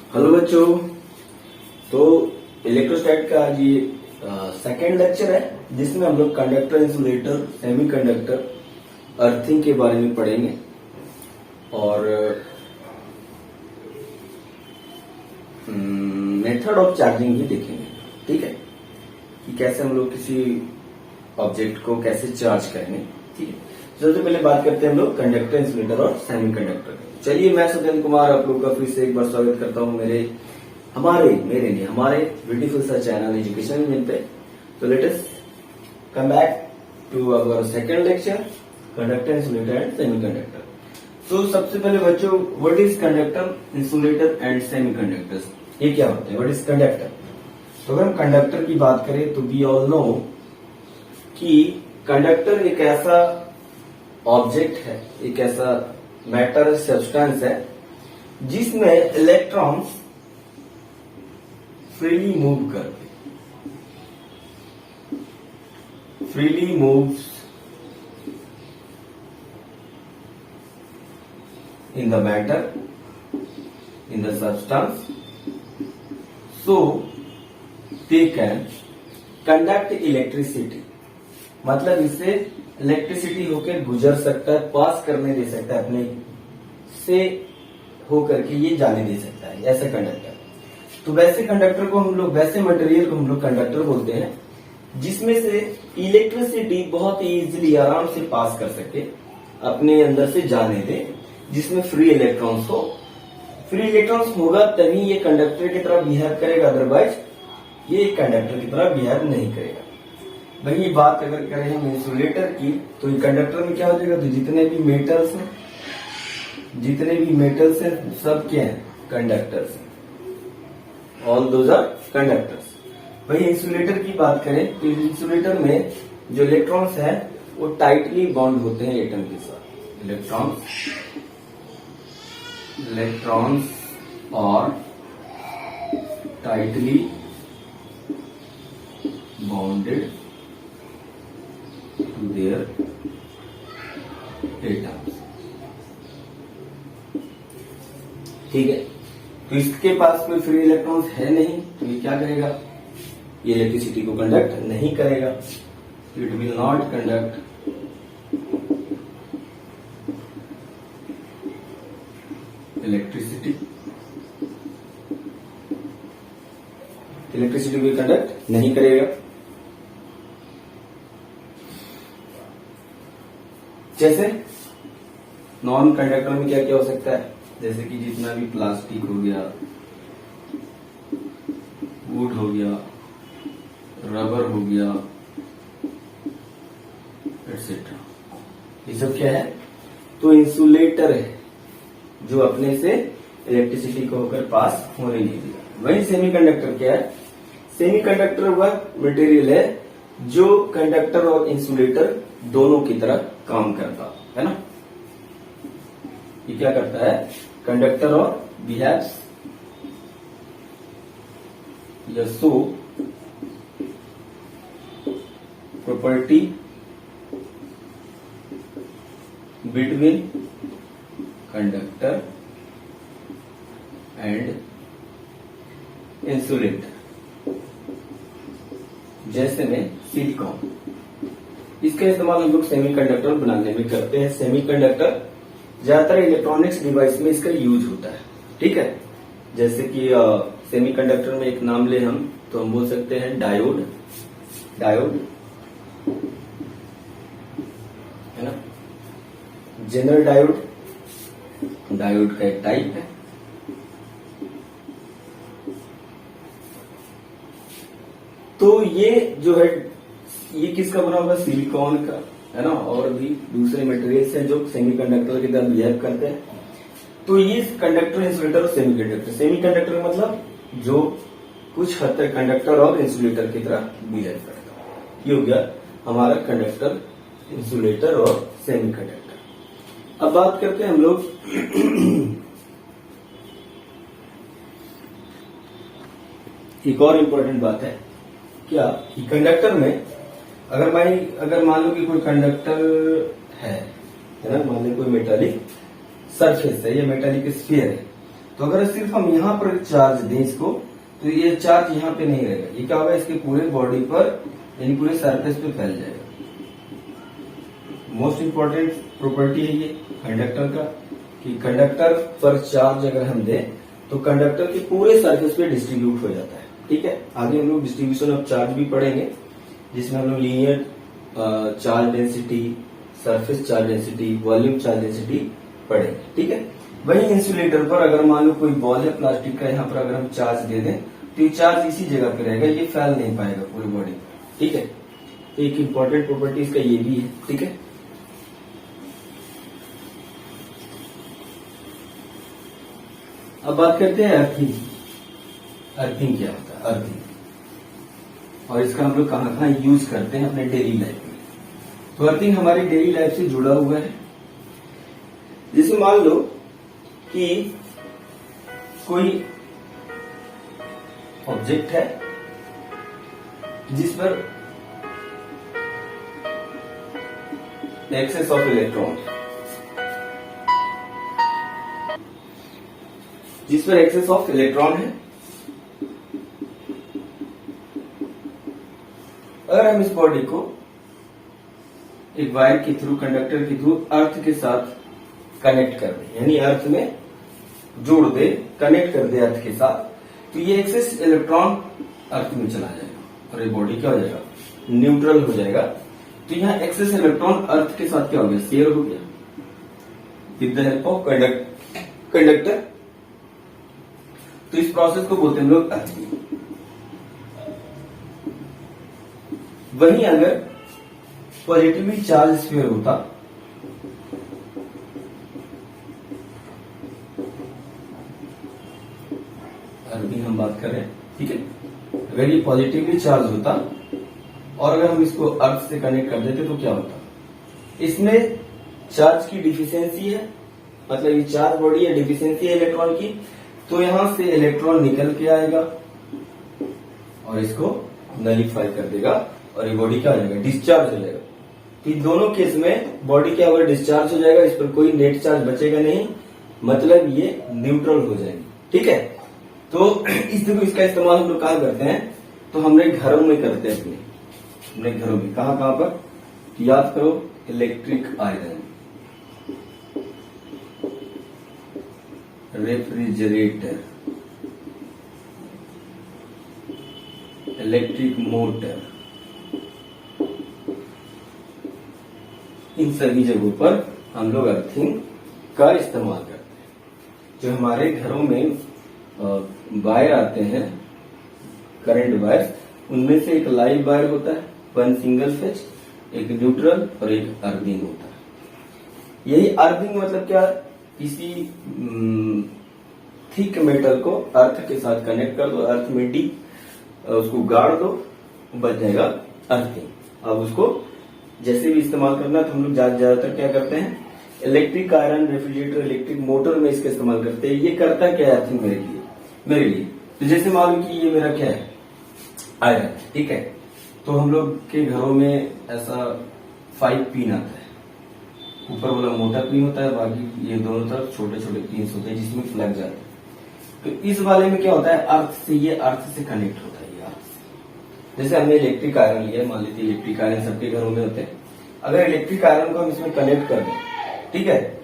Hello बच्चों। तो इलेक्ट्रोस्टैट का आज ये सेकेंड लेक्चर है जिसमें हम लोग कंडक्टर, इंसुलेटर, सेमीकंडक्टर, अर्थिंग के बारे में पढ़ेंगे और मेथड ऑफ चार्जिंग भी देखेंगे। ठीक है कि कैसे हम लोग किसी ऑब्जेक्ट को कैसे चार्ज करेंगे। ठीक है, सबसे पहले बात करते हैं हम लोग कंडक्टर, इंसुलेटर और सेमीकंडक्टर। चलिए, मैं सत्येंद्र कुमार आप लोगों का फिर से एक बार स्वागत करता हूं हमारे ब्यूटीफुल सा चैनल एजुकेशन इंजन पे। तो let us come back to our second lecture, conductor, insulator and semiconductor. तो सबसे पहले बच्चों, what is conductor, insulator and semiconductors, ये क्या होते हैं? What is conductor? तो अगर हम कंडक्टर की बात करें तो वी ऑल नो कि कंडक्टर एक ऐसा ऑब्जेक्ट है, एक ऐसा मैटर सब्सटेंस है जिसमें electrons freely moves in the matter, in the substance, so they can conduct electricity। मतलब इससे इलेक्ट्रिसिटी होकर गुजर सकता है, पास करने दे सकता है, अपने से होकर के ये जाने दे सकता है, ऐसे कंडक्टर। तो वैसे कंडक्टर को हम लोग, वैसे मटेरियल को हम लोग कंडक्टर बोलते हैं जिसमें से इलेक्ट्रिसिटी बहुत ही इजीली, आराम से पास कर सके, अपने अंदर से जाने दे, जिसमें फ्री इलेक्ट्रॉन्स हो। फ्री इलेक्ट्रॉन्स होगा तभी ये कंडक्टर की तरह बिहेव करेगा, अदरवाइज ये कंडक्टर की तरह बिहेव नहीं करेगा। वही बात अगर करें हम इंसुलेटर की, तो कंडक्टर में क्या हो जाएगा? तो जितने भी मेटल्स हैं सब क्या है? Conductors. All those are conductors. वही इंसुलेटर की बात करें तो इंसुलेटर में जो इलेक्ट्रॉन्स है वो टाइटली बॉन्ड होते हैं एटम के साथ। इलेक्ट्रॉन्स और tightly bonded to their atoms। ठीक है, तो इसके पास कोई फ्री इलेक्ट्रॉन्स है नहीं, तो ये क्या करेगा? ये इलेक्ट्रिसिटी को कंडक्ट नहीं करेगा। It will not conduct electricity को कंडक्ट नहीं करेगा। जैसे नॉन कंडक्टर में क्या क्या हो सकता है? जैसे कि जितना भी प्लास्टिक हो गया, वुड हो गया, रबर हो गया, एटसेट्रा, ये सब क्या है? तो इंसुलेटर है जो अपने से इलेक्ट्रिसिटी को होकर पास होने नहीं देगा। वही सेमीकंडक्टर क्या है? सेमीकंडक्टर वह मटेरियल है जो कंडक्टर और इंसुलेटर दोनों की तरह काम करता है ना। ये क्या करता है? कंडक्टर और बिहेव्स या so property between conductor and insulator. जैसे में सिलिकॉन, इसका इस्तेमाल हम लोग सेमीकंडक्टर बनाने में करते हैं। सेमीकंडक्टर ज्यादातर इलेक्ट्रॉनिक्स डिवाइस में इसका यूज होता है। ठीक है, जैसे कि सेमीकंडक्टर में एक नाम ले हम, तो हम बोल सकते हैं डायोड है ना। जनरल डायोड का एक टाइप है। तो ये जो है, ये किसका बना हुआ? सिलिकॉन का, है ना। और भी दूसरे मटेरियल्स हैं जो सेमीकंडक्टर की तरह बिहेव करते हैं। तो ये कंडक्टर, इंसुलेटर और सेमीकंडक्टर मतलब जो कुछ हद तक कंडक्टर और इंसुलेटर की तरह बिहेव करता है। ये हो गया हमारा कंडक्टर, इंसुलेटर और सेमीकंडक्टर। अब बात करते हैं हम लोग एक और इम्पोर्टेंट बात है क्या कि कंडक्टर में अगर मान लो कि कोई कंडक्टर है ना, मान लो कोई मेटालिक सरफेस है या मेटालिक स्फीयर है, तो अगर सिर्फ हम यहाँ पर चार्ज दें इसको, तो ये चार्ज यहाँ पे नहीं रहेगा, ये क्या होगा, इसके पूरे बॉडी पर यानी पूरे सरफेस पे फैल जाएगा। मोस्ट इंपॉर्टेंट प्रॉपर्टी है ये कंडक्टर का, कि कंडक्टर पर चार्ज अगर हम दें तो कंडक्टर के पूरे सरफेस पे डिस्ट्रीब्यूट हो जाता है। ठीक है, आगे हम लोग डिस्ट्रीब्यूशन ऑफ चार्ज भी पढ़ेंगे, जिसमें हम लोग linear charge density, surface charge density, volume charge density पढ़ेंगे। ठीक है, वही इंसुलेटर पर अगर मान लो कोई बॉल है प्लास्टिक का, यहाँ पर अगर हम चार्ज दे दें तो ये चार्ज इसी जगह पे रहेगा, ये फैल नहीं पाएगा पूरी बॉडी पर। ठीक है, एक इंपॉर्टेंट प्रॉपर्टी इसका ये भी है। ठीक है, अब बात करते हैं अर्थिंग। अर्थिंग क्या होता है, अर्थिंग, और इसका हम लोग कहाँ कहाँ यूज करते हैं अपने डेली लाइफ में। तो अर्थिंग हमारी डेली लाइफ से जुड़ा हुआ है। जैसे मान लो कि कोई ऑब्जेक्ट है जिस पर एक्सेस ऑफ इलेक्ट्रॉन, जिस पर एक्सेस ऑफ इलेक्ट्रॉन है, अगर हम इस बॉडी को एक वायर के थ्रू, कंडक्टर के थ्रू अर्थ के साथ कनेक्ट कर दे, यानी अर्थ में जोड़ दे, कनेक्ट कर दे अर्थ के साथ, तो ये एक्सेस इलेक्ट्रॉन अर्थ में चला जाएगा और ये बॉडी क्या हो जाएगा, न्यूट्रल हो जाएगा। तो यहाँ एक्सेस इलेक्ट्रॉन अर्थ के साथ क्या हो गया, शेयर हो गया with the help of conductor. तो इस प्रोसेस को बोलते हैं हम लोग अर्थिंग। वहीं अगर पॉजिटिवली चार्ज स्फीयर होता, अर्थिंग हम बात कर रहे हैं, ठीक है, अगर ये पॉजिटिवली चार्ज होता और अगर हम इसको अर्थ से कनेक्ट कर देते तो क्या होता, इसमें चार्ज की डिफिशियंसी है, मतलब ये चार्ज बॉडी है, डिफिशियंसी है इलेक्ट्रॉन की, तो यहां से इलेक्ट्रॉन निकल के आएगा और इसको नलिफाई कर देगा और ये बॉडी क्या हो जाएगा, डिस्चार्ज हो जाएगा। तो दोनों केस में बॉडी क्या होगा, डिस्चार्ज हो जाएगा, इस पर कोई नेट चार्ज बचेगा नहीं, मतलब ये न्यूट्रल हो जाएगी। ठीक है, तो इसका इस्तेमाल हम लोग कहाँ करते हैं, तो हमने घरों में करते हैं, अपने घरों में। कहाँ कहाँ पर, तो याद करो, electric iron, refrigerator, electric motor, इन सभी जगहों पर हम लोग अर्थिंग का इस्तेमाल करते हैं। जो हमारे घरों में वायर आते हैं, करंट वायर, उनमें से एक लाइव वायर होता है, वन सिंगल फेज, एक न्यूट्रल और एक अर्थिंग होता है। यही अर्थिंग मतलब क्या, किसी थिक मेटल को अर्थ के साथ कनेक्ट कर दो, अर्थ में डीप उसको गाड़ दो, बच जाएगा अर्थिंग। अब उसको जैसे भी इस्तेमाल करना, तो हम लोग ज्यादातर क्या करते हैं, electric iron, refrigerator, electric motor में इसका इस्तेमाल करते हैं। ये करता क्या है अर्थिंग मेरे लिए, तो जैसे मालूम कि ये मेरा क्या है, आयरन, ठीक है, तो हम लोग के घरों में ऐसा 5 पिन आता है, ऊपर वाला मोटा पिन होता है, बाकी ये दोनों तरफ छोटे छोटे पिन होते हैं जिसमें फ्लग जाते हैं। तो इस वाले में क्या होता है, अर्थ से, ये अर्थ से कनेक्ट होता है, ये अर्थ से। जैसे हमने इलेक्ट्रिक आयरन लिया, मान लीजिए इलेक्ट्रिक आयरन सबके घरों में होते हैं, अगर इलेक्ट्रिक आयरन को हम इसमें कनेक्ट कर दें, ठीक है,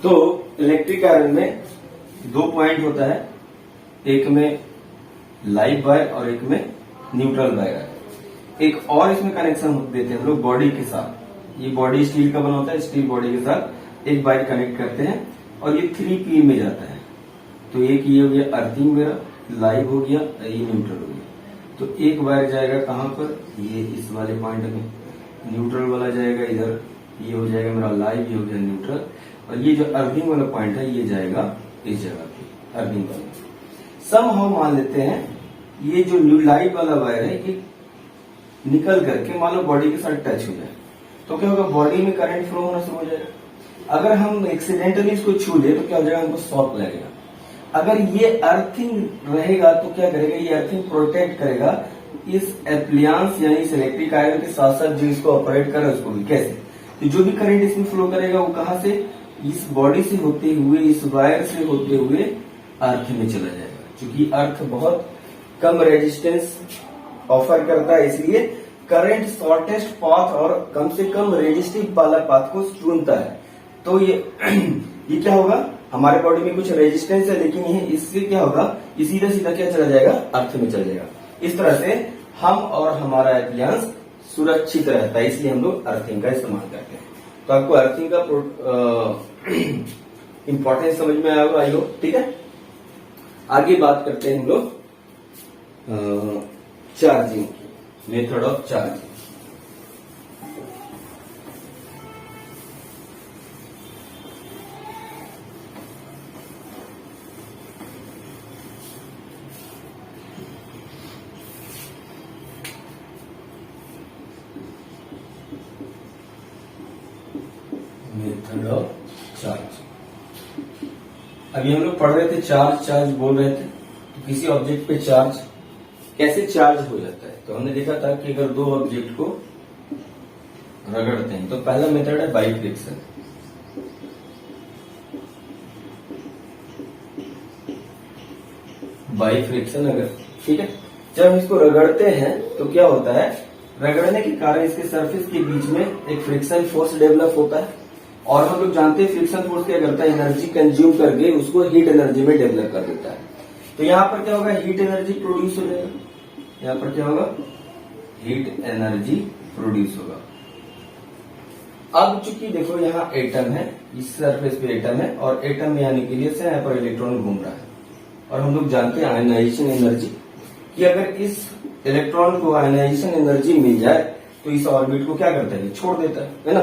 तो इलेक्ट्रिक आयरन में 2 पॉइंट होता है, एक में लाइव वायर और एक में न्यूट्रल वायर। एक और इसमें कनेक्शन देते हैं हम लोग बॉडी के साथ। ये बॉडी स्टील का बना होता है, स्टील बॉडी के साथ एक वायर कनेक्ट करते हैं और ये 3 पिन में जाता है। तो एक ये हो गया अर्थिंग, मेरा लाइव हो गया, ये न्यूट्रल हो गया। तो एक वायर जाएगा कहां पर, ये इस वाले पॉइंट में, न्यूट्रल वाला जाएगा इधर, ये हो जाएगा मेरा लाइव, ये हो गया न्यूट्रल, और ये जो अर्थिंग वाला पॉइंट है ये जाएगा इस जगह पे, अर्थिंग वाला। सम हम मान लेते हैं ये जो न्यू लाइव वाला वायर है ये निकल करके मान लो बॉडी के साथ टच हो जाए, तो क्या होगा, बॉडी में करंट फ्लो होना शुरू हो जाएगा। अगर हम एक्सीडेंटली इसको छू ले तो क्या हो जाएगा, हमको शॉक लगेगा। अगर ये अर्थिंग रहेगा तो क्या करेगा, ये अर्थिंग प्रोटेक्ट करेगा इस एप्लियंस यानी इस इलेक्ट्रिक आयरन के साथ साथ जो इसको ऑपरेट कर रहा है उसको भी। कैसे, तो जो भी करंट इसमें फ्लो करेगा वो कहां से, इस बॉडी से होते हुए, इस वायर से होते हुए अर्थ में चला जाएगा। क्योंकि अर्थ बहुत कम रेजिस्टेंस ऑफर करता है, इसलिए करंट शॉर्टेस्ट पाथ और कम से कम रेजिस्टिव वाला पाथ को चुनता है। तो ये ये क्या होगा, हमारे बॉडी में कुछ रेजिस्टेंस है, लेकिन ये इससे क्या होगा, ये सीधा सीधा क्या चला जाएगा, अर्थ में चला जाएगा। इस तरह से हम और हमारा एप्लियंस सुरक्षित रहता है, इसलिए हम लोग अर्थिंग का इस्तेमाल करते हैं। तो आपको अर्थिंग का इंपॉर्टेंस समझ में आया होगा, आई होप। ठीक है, आगे बात करते हैं हम लोग charging, method of charging. Method of charge. अभी हम लोग पढ़ रहे थे चार्ज बोल रहे थे, तो किसी ऑब्जेक्ट पे चार्ज कैसे चार्ज हो जाता है। तो हमने देखा था कि अगर दो ऑब्जेक्ट को रगड़ते हैं तो पहला मेथड है बाई फ्रिक्शन। बाई फ्रिक्शन अगर, ठीक है, जब हम इसको रगड़ते हैं तो क्या होता है, रगड़ने के कारण इसके सरफेस के बीच में एक फ्रिक्शन फोर्स डेवलप होता है। और हम लोग जानते हैं फ्रिक्शन फोर्स क्या करता है, एनर्जी कंज्यूम करके उसको हीट एनर्जी में डेवलप कर देता है। तो यहाँ पर क्या होगा, हीट एनर्जी प्रोड्यूस हो जाएगा। यहाँ पर क्या होगा, हीट एनर्जी प्रोड्यूस होगा। अब चूंकि देखो यहाँ एटम है, इस सरफेस पे एटम है, और एटम में आने के लिए से यहाँ पर इलेक्ट्रॉन घूम रहा है। और हम लोग जानते हैं आयनाइजेशन एनर्जी, कि अगर इस इलेक्ट्रॉन को आयनाइजेशन एनर्जी मिल जाए तो इस ऑर्बिट को क्या करता है, छोड़ देता है ना।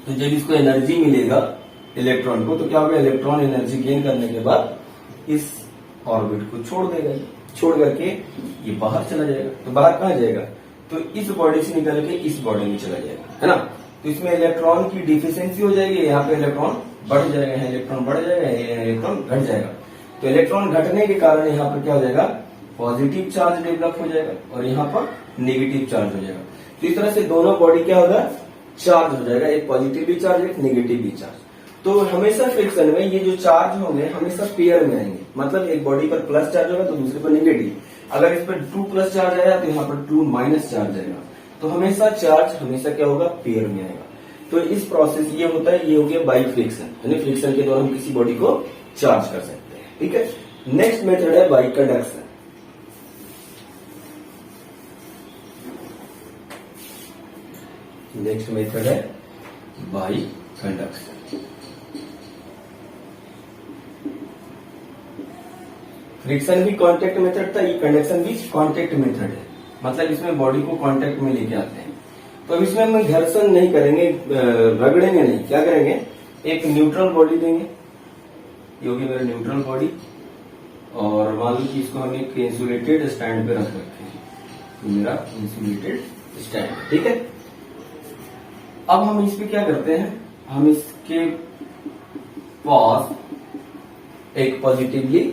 तो जब इसको एनर्जी मिलेगा इलेक्ट्रॉन को, तो क्या होगा, इलेक्ट्रॉन एनर्जी गेन करने के बाद इस ऑर्बिट को छोड़ देगा, छोड़ करके ये बाहर चला जाएगा। तो बाहर कहाँ जाएगा, तो इस बॉडी से निकल के इस बॉडी में चला जाएगा, है ना। तो इसमें इलेक्ट्रॉन की डिफिशियंसी हो जाएगी, यहाँ पे इलेक्ट्रॉन बढ़ जाएगा, यहाँ इलेक्ट्रॉन बढ़ जाएगा, यहाँ इलेक्ट्रॉन घट जाएगा। तो इलेक्ट्रॉन घटने के कारण यहाँ पर क्या हो जाएगा, पॉजिटिव चार्ज डेवलप हो जाएगा और यहाँ पर नेगेटिव चार्ज हो जाएगा। तो इस तरह से दोनों बॉडी क्या होगा, चार्ज हो जाएगा, एक पॉजिटिवली चार्ज, एक नेगेटिवली चार्ज। तो हमेशा फ्रिक्शन में ये जो चार्ज होंगे हमेशा पेयर में आएंगे, मतलब एक बॉडी पर प्लस चार्ज होगा तो दूसरे पर नेगेटिव। अगर इस पर 2 प्लस चार्ज आया तो यहाँ पर 2 माइनस चार्ज आएगा। तो हमेशा चार्ज हमेशा क्या होगा, पेयर में आएगा। तो इस प्रोसेस ये होता है, ये हो गया बाई फ्रिक्शन, यानी फ्रिक्शन के द्वारा हम किसी बॉडी को चार्ज कर सकते हैं। ठीक है, नेक्स्ट मेथड है बाई कंडक्शन। नेक्स्ट मेथड है बाई कंडक्शन। फ्रिक्शन भी कांटेक्ट मेथड था, ये कंडक्शन भी कांटेक्ट मेथड है, मतलब इसमें बॉडी को कांटेक्ट में लेके आते हैं। तो अब इसमें हम घर्षण नहीं करेंगे, रगड़ेंगे नहीं, क्या करेंगे, एक न्यूट्रल बॉडी देंगे, ये होगी मेरा न्यूट्रल बॉडी, और मान लो कि इसको हम एक इंसुलेटेड स्टैंड पे रख रखे हैं, मेरा इंसुलेटेड स्टैंड। ठीक है, अब हम इस पे क्या करते हैं, हम इसके पास एक पॉजिटिवली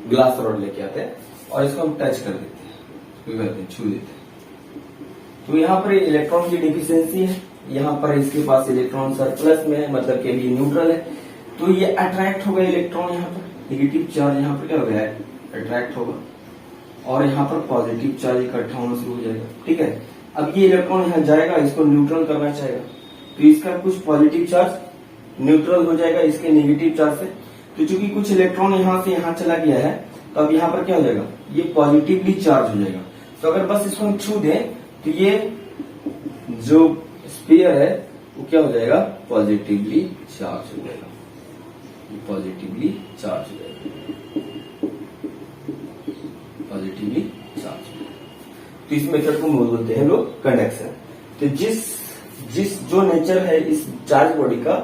ग्लास रॉड लेके आते हैं और इसको हम टच कर देते हैं, इसको करते हैं, छू देते हैं। तो यहाँ पर इलेक्ट्रॉन की डिफिशियंसी है, यहाँ पर इसके पास इलेक्ट्रॉन सरप्लस में है, मतलब कि अभी न्यूट्रल है। तो ये अट्रैक्ट होगा इलेक्ट्रॉन, यहाँ पर नेगेटिव चार्ज यहाँ पर क्या होगा, अट्रैक्ट होगा, और यहाँ पर पॉजिटिव चार्ज इकट्ठा होना शुरू हो जाएगा। ठीक है, अब ये इलेक्ट्रॉन यहाँ जाएगा, इसको न्यूट्रल करना चाहेगा, तो इसका कुछ पॉजिटिव चार्ज न्यूट्रल हो जाएगा इसके नेगेटिव चार्ज से। तो चूंकि कुछ इलेक्ट्रॉन यहाँ से यहाँ चला गया है, तो अब यहाँ पर क्या हो जाएगा, ये पॉजिटिवली चार्ज हो जाएगा। तो अगर बस इसको हम छू दें तो ये जो स्फीयर है वो क्या हो जाएगा, पॉजिटिवली चार्ज हो जाएगा, पॉजिटिवली चार्ज हो जाएगा, पॉजिटिवली चार्ज। तो इस मेथड को बोलते हैं लोग कंडक्शन। तो जिस जो नेचर है इस चार्ज बॉडी का,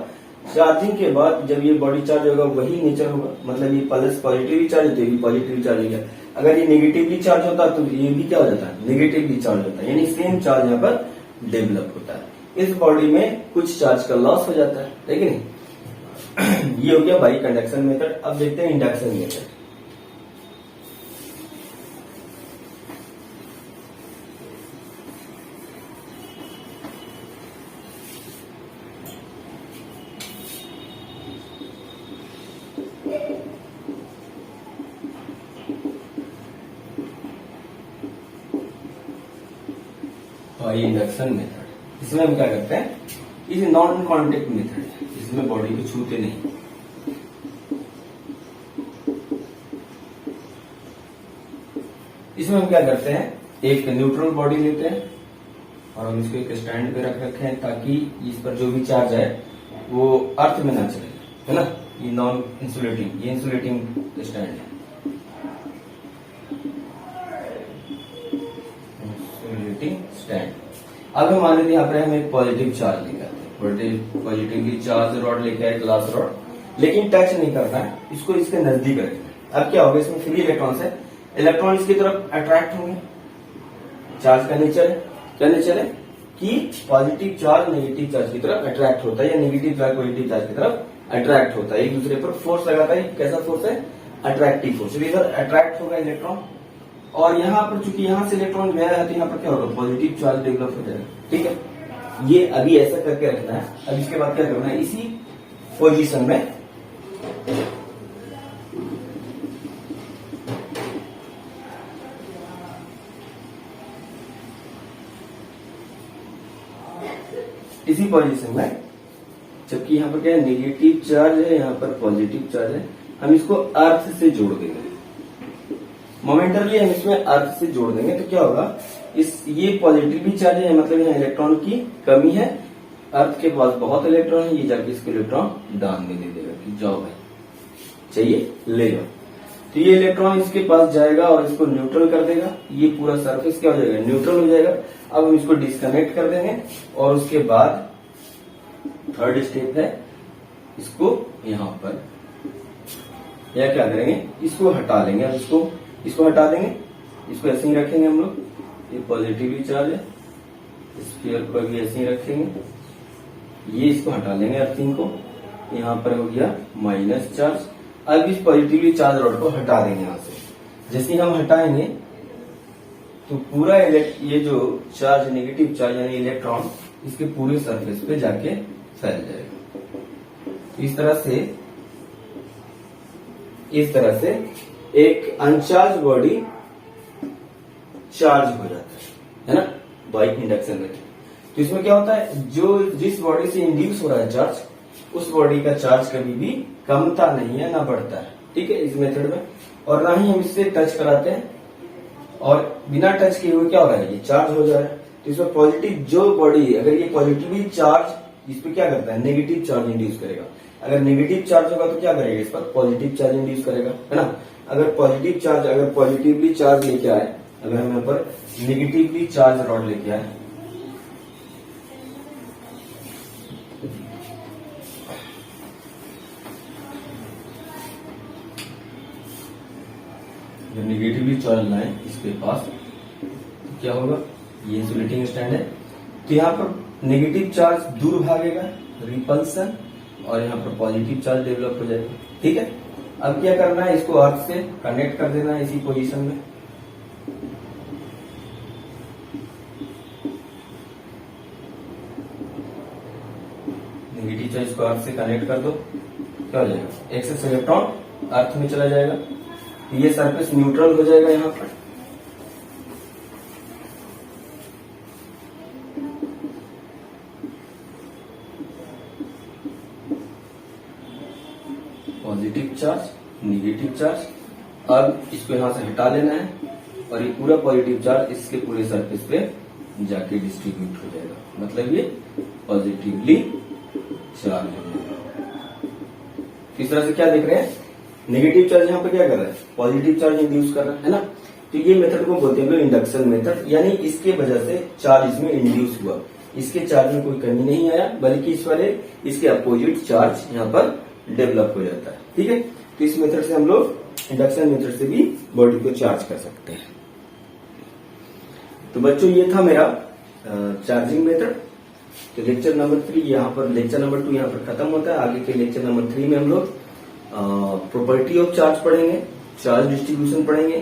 चार्जिंग के बाद जब ये बॉडी चार्ज होगा वही नेचर होगा, मतलब ये प्लस पॉजिटिवली चार्ज तो ये पॉजिटिवली चार्ज हो गया। अगर ये नेगेटिवली चार्ज होता तो ये भी क्या हो जाता है, नेगेटिवली चार्ज होता है, यानी सेम चार्ज यहाँ पर डेवलप होता है। इस बॉडी में कुछ चार्ज का लॉस हो जाता है, ठीक है नहीं। ये हो गया बाई कंडक्शन मेथड। अब देखते हैं induction method. By induction method, इसमें हम क्या करते हैं, इसे नॉन कॉन्टेक्ट मेथड है, इसमें बॉडी को छूते नहीं। इसमें हम क्या करते हैं, एक न्यूट्रल बॉडी लेते हैं और हम इसको एक स्टैंड पे रख रखे हैं ताकि इस पर जो भी चार्ज है वो अर्थ में ना चले, है ना। ये नॉन इंसुलेटिंग, ये इंसुलेटिंग स्टैंड है, इंसुलेटिंग स्टैंड। अब हम मान लेते हैं यहाँ पर हम एक पॉजिटिव चार्ज लेकर आते हैं, पॉजिटिवली चार्ज रॉड लेके आए, ग्लास रॉड, लेकिन टच नहीं करना है, इसको इसके नजदीक रखना है। अब क्या होगा, इसमें फ्री इलेक्ट्रॉन्स है, इलेक्ट्रॉन इसकी तरफ अट्रैक्ट होंगे। चार्ज का नेचर है, क्या नेचर है कि पॉजिटिव चार्ज नेगेटिव चार्ज की तरफ अट्रैक्ट होता है या नेगेटिव चार्ज पॉजिटिव चार्ज की तरफ अट्रैक्ट होता है, एक दूसरे पर फोर्स लगाता है। कैसा फोर्स है, अट्रैक्टिव फोर्स। इधर अट्रैक्ट होगा इलेक्ट्रॉन और यहाँ पर चूंकि यहाँ से इलेक्ट्रॉन गया है तो यहाँ पर क्या होगा, पॉजिटिव चार्ज डेवलप हो जाएगा। ठीक है, ये अभी ऐसा करके रखना है। अब इसके बाद क्या करना है, इसी पोजीशन में जबकि यहाँ पर क्या है, नेगेटिव चार्ज है, यहाँ पर पॉजिटिव चार्ज है, हम इसको अर्थ से जोड़ देंगे। मोमेंटरली हम इसमें अर्थ से जोड़ देंगे तो क्या होगा, ये पॉजिटिवली चार्ज है, मतलब यहाँ इलेक्ट्रॉन की कमी है, अर्थ के पास बहुत इलेक्ट्रॉन है, ये जाके इसको इलेक्ट्रॉन दान में दे देगा कि जाओ भाई चाहिए ले लो। तो ये इलेक्ट्रॉन इसके पास जाएगा और इसको न्यूट्रल कर देगा, ये पूरा सरफेस क्या हो जाएगा, न्यूट्रल हो जाएगा। अब हम इसको डिस्कनेक्ट कर देंगे और उसके बाद थर्ड स्टेप है, इसको यहाँ पर या क्या करेंगे, इसको हटा लेंगे। अब इसको हटा देंगे, इसको ऐसे ही रखेंगे हम लोग, ये पॉजिटिवली चार्ज है, स्फीयर को भी ऐसे ही रखेंगे, ये इसको हटा लेंगे अर्थिंग को, यहाँ पर हो गया माइनस चार्ज। अब इस पॉजिटिवली चार्ज रॉड को हटा देंगे यहाँ से। जैसे ही हम हटाएंगे तो पूरा ये जो चार्ज नेगेटिव चार्ज यानी इलेक्ट्रॉन इसके पूरे सरफेस पे जाके फैल जाएगा। इस तरह से एक अनचार्ज बॉडी चार्ज हो जाता है ना, बाई इंडक्शन मेथड। तो इसमें क्या होता है, जो जिस बॉडी से इंड्यूस हो रहा है चार्ज, उस बॉडी का चार्ज कभी भी कमता नहीं है ना बढ़ता है। ठीक है, इस मेथड में, और ना ही हम इससे टच कराते हैं, और बिना टच किए हुए क्या हो रहा है, ये चार्ज हो जा रहा है। तो इसमें पॉजिटिव जो बॉडी, अगर ये पॉजिटिवली चार्ज इस पे क्या करता है, नेगेटिव चार्ज इंड्यूस करेगा। अगर नेगेटिव चार्ज होगा तो क्या करेगा, इस पर पॉजिटिव चार्ज इंड्यूस करेगा, है ना। अगर पॉजिटिवली चार्ज लेके आए, अगर हम यहाँ पर नेगेटिवली चार्ज रॉड लेके आए, जब नेगेटिवली चार्ज लाए इसके पास तो क्या होगा, ये इंसुलेटिंग स्टैंड है, तो यहाँ पर नेगेटिव चार्ज दूर भागेगा, रिपल्सन, और यहाँ पर पॉजिटिव चार्ज डेवलप हो जाएगा। ठीक है, अब क्या करना है, इसको अर्थ से कनेक्ट कर देना है इसी पोजीशन में। नेगेटिव चार्ज को अर्थ से कनेक्ट कर दो, क्या हो जाएगा, एक्सेस इलेक्ट्रॉन अर्थ में चला जाएगा, ये सरफेस न्यूट्रल हो जाएगा। यहाँ पर पॉजिटिव चार्ज नेगेटिव चार्ज, अब इसको यहां से हटा लेना है और ये पूरा पॉजिटिव चार्ज इसके पूरे सरफेस पे जाके डिस्ट्रीब्यूट हो जाएगा, मतलब ये पॉजिटिवली चार्ज हो जाएगा। इस तरह से क्या देख रहे हैं, नेगेटिव चार्ज यहाँ पे क्या कर रहा है, पॉजिटिव चार्ज इंड्यूस कर रहा है ना। तो ये मेथड को बोलते हैं इंडक्शन मेथड, यानी इसके वजह से चार्ज इसमें इंड्यूस हुआ, इसके चार्ज में कोई कमी नहीं आया, बल्कि इस वाले इसके अपोजिट चार्ज यहाँ पर डेवलप हो जाता है। ठीक है, तो इस मेथड से हम लोग इंडक्शन मेथड से भी बॉडी को चार्ज कर सकते हैं। तो बच्चों ये था मेरा चार्जिंग मेथड। तो लेक्चर नंबर 3 यहाँ पर, लेक्चर नंबर 2 यहाँ पर खत्म होता है। आगे के लेक्चर नंबर 3 में हम लोग प्रॉपर्टी ऑफ चार्ज पढ़ेंगे, चार्ज डिस्ट्रीब्यूशन पढ़ेंगे,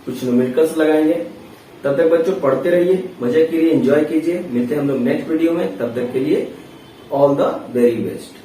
कुछ न्यूमेरिकल्स लगाएंगे। तब तक बच्चों पढ़ते रहिए, मजे कीजिए, एंजॉय कीजिए। मिलते हैं हम लोग नेक्स्ट वीडियो में, तब तक के लिए ऑल द वेरी बेस्ट।